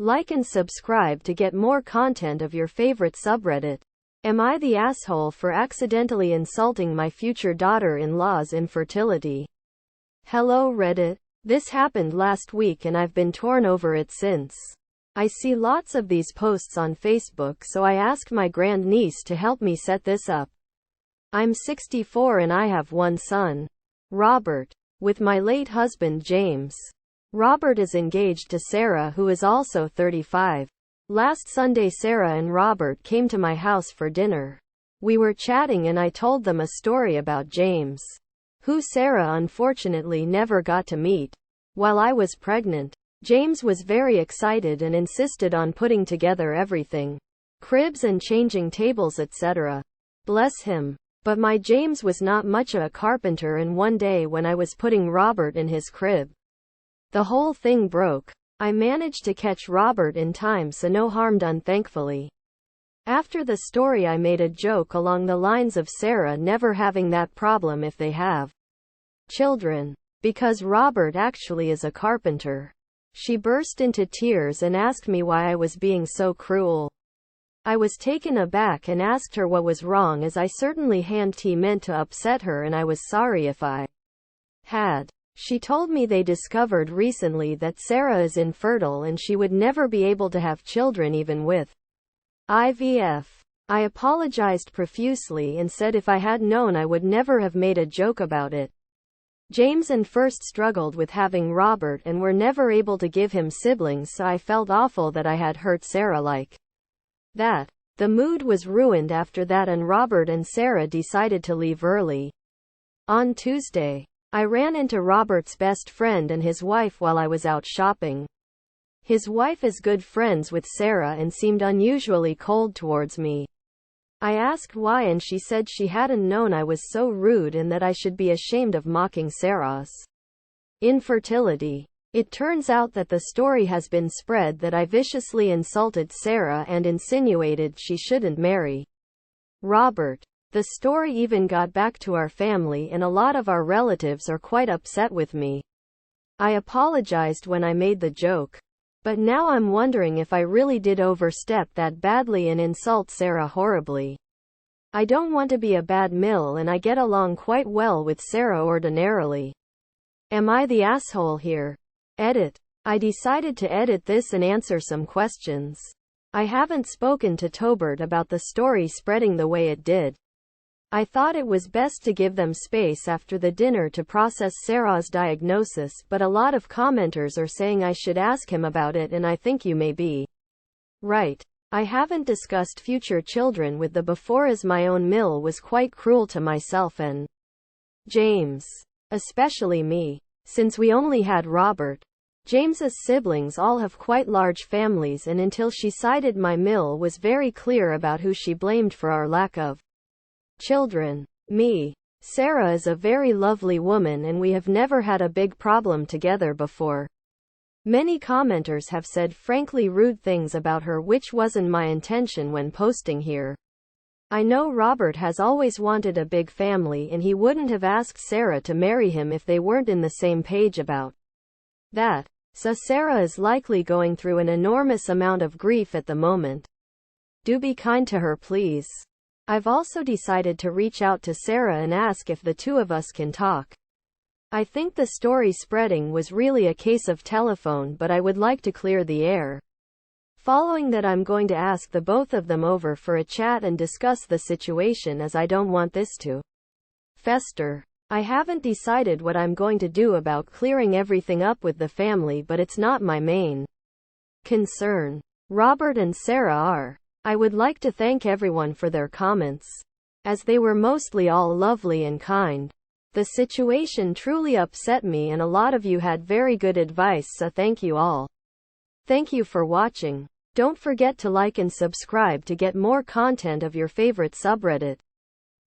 Like and subscribe to get more content of your favorite subreddit. Am I the asshole for accidentally insulting my future daughter-in-law's infertility? Hello Reddit. This happened last week and I've been torn over it since. I see lots of these posts on Facebook, so I asked my grandniece to help me set this up. I'm 64 and I have one son, Robert, with my late husband James. Robert is engaged to Sarah, who is also 35. Last Sunday Sarah and Robert came to my house for dinner. We were chatting and I told them a story about James, who Sarah unfortunately never got to meet. While I was pregnant, James was very excited and insisted on putting together everything. Cribs and changing tables, etc. Bless him. But my James was not much a carpenter, and one day when I was putting Robert in his crib, the whole thing broke. I managed to catch Robert in time, so no harm done, thankfully. After the story I made a joke along the lines of Sarah never having that problem if they have children, because Robert actually is a carpenter. She burst into tears and asked me why I was being so cruel. I was taken aback and asked her what was wrong, as I certainly hadn't meant to upset her and I was sorry if I had. She told me they discovered recently that Sarah is infertile and she would never be able to have children even with IVF. I apologized profusely and said if I had known I would never have made a joke about it. James and first struggled with having Robert and were never able to give him siblings, so I felt awful that I had hurt Sarah like that. The mood was ruined after that and Robert and Sarah decided to leave early. On Tuesday, I ran into Robert's best friend and his wife while I was out shopping. His wife is good friends with Sarah and seemed unusually cold towards me. I asked why and she said she hadn't known I was so rude and that I should be ashamed of mocking Sarah's infertility. It turns out that the story has been spread that I viciously insulted Sarah and insinuated she shouldn't marry Robert. The story even got back to our family and a lot of our relatives are quite upset with me. I apologized when I made the joke, but now I'm wondering if I really did overstep that badly and insult Sarah horribly. I don't want to be a bad mill and I get along quite well with Sarah ordinarily. Am I the asshole here? Edit. I decided to edit this and answer some questions. I haven't spoken to Tobert about the story spreading the way it did. I thought it was best to give them space after the dinner to process Sarah's diagnosis, but a lot of commenters are saying I should ask him about it, and I think you may be right. I haven't discussed future children with the before, as my own mill was quite cruel to myself and James. Especially me. Since we only had Robert. James's siblings all have quite large families, and until she cited my mill was very clear about who she blamed for our lack of children. Me. Sarah is a very lovely woman and we have never had a big problem together before. Many commenters have said frankly rude things about her, which wasn't my intention when posting here. I know Robert has always wanted a big family and he wouldn't have asked Sarah to marry him if they weren't in the same page about that. So Sarah is likely going through an enormous amount of grief at the moment. Do be kind to her, please. I've also decided to reach out to Sarah and ask if the two of us can talk. I think the story spreading was really a case of telephone, but I would like to clear the air. Following that, I'm going to ask the both of them over for a chat and discuss the situation, as I don't want this to fester. I haven't decided what I'm going to do about clearing everything up with the family, but it's not my main concern. Robert and Sarah are. I would like to thank everyone for their comments, as they were mostly all lovely and kind. The situation truly upset me and a lot of you had very good advice, so thank you all. Thank you for watching. Don't forget to like and subscribe to get more content of your favorite subreddit.